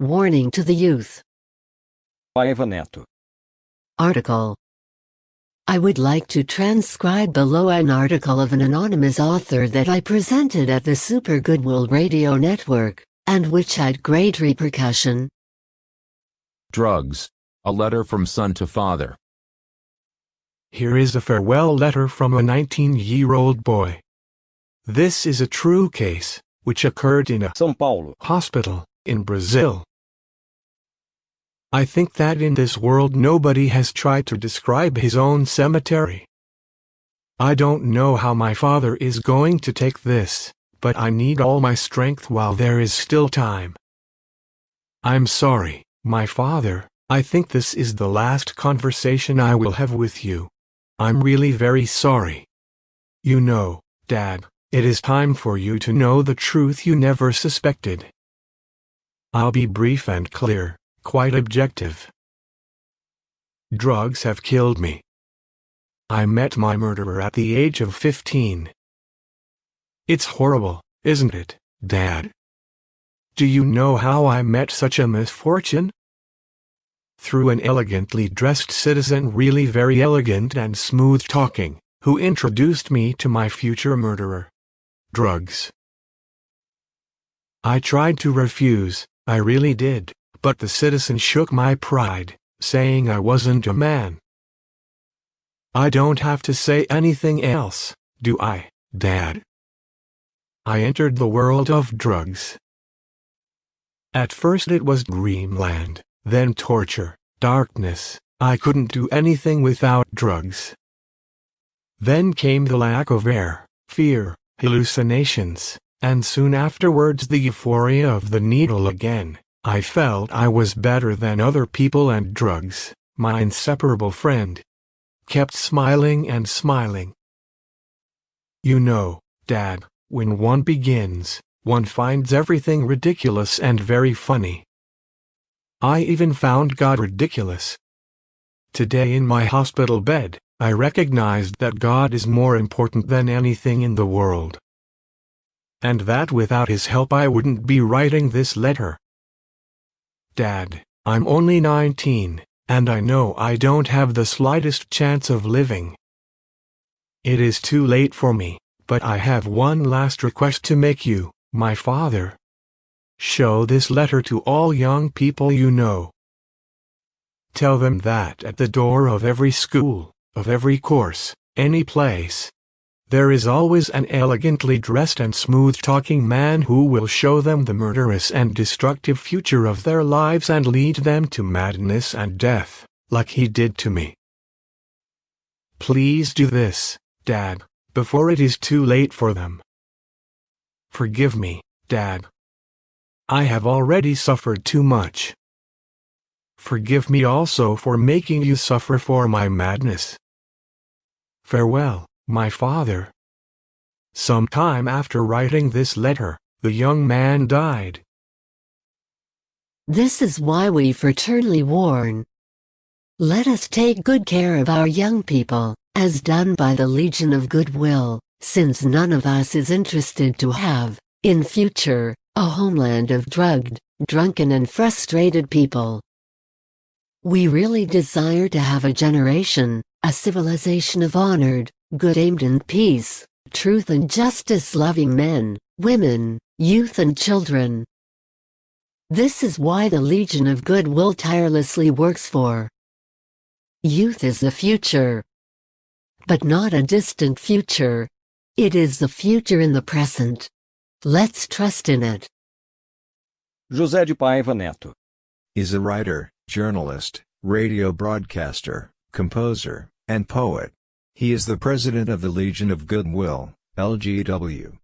Warning to the youth. Paiva Netto. Article. I would like to transcribe below an article of an anonymous author that I presented at the Super Goodwill Radio Network, and which had great repercussion. Drugs. A letter from son to father. Here is a farewell letter from a 19-year-old boy. This is a true case, which occurred in a São Paulo. hospital in Brazil. I think that in this world nobody has tried to describe his own cemetery. I don't know how my father is going to take this, but I need all my strength while there is still time. I'm sorry, my father, I think this is the last conversation I will have with you. I'm really very sorry. You know, Dad, it is time for you to know the truth you never suspected. I'll be brief and clear, quite objective. Drugs have killed me. I met my murderer at the age of 15. It's horrible, isn't it, Dad? Do you know how I met such a misfortune? Through an elegantly dressed citizen, really very elegant and smooth-talking, who introduced me to my future murderer. Drugs. I tried to refuse, I really did, but the citizen shook my pride, saying I wasn't a man. I don't have to say anything else, do I, Dad? I entered the world of drugs. At first it was dreamland, then torture, darkness. I couldn't do anything without drugs. Then came the lack of air, fear, hallucinations, and soon afterwards the euphoria of the needle again. I felt I was better than other people, and drugs, my inseparable friend, kept smiling and smiling. You know, Dad, when one begins, one finds everything ridiculous and very funny. I even found God ridiculous. Today in my hospital bed, I recognized that God is more important than anything in the world. And that without His help I wouldn't be writing this letter. Dad, I'm only 19, and I know I don't have the slightest chance of living. It is too late for me, but I have one last request to make you, my father. Show this letter to all young people you know. Tell them that at the door of every school, of every course, any place, there is always an elegantly dressed and smooth-talking man who will show them the murderous and destructive future of their lives and lead them to madness and death, like he did to me. Please do this, Dad, before it is too late for them. Forgive me, Dad. I have already suffered too much. Forgive me also for making you suffer for my madness. Farewell, my father. Some time after writing this letter, the young man died. This is why we fraternally warn. Let us take good care of our young people, as done by the Legion of Goodwill, since none of us is interested to have, in future, a homeland of drugged, drunken and frustrated people. We really desire to have a generation, a civilization of honored, good-aimed and peace, truth and justice-loving men, women, youth and children. This is why the Legion of Goodwill tirelessly works for. Youth is the future. But not a distant future. It is the future in the present. Let's trust in it. José de Paiva Netto is a writer, journalist, radio broadcaster, composer, and poet. He is the president of the Legion of Goodwill, LGW.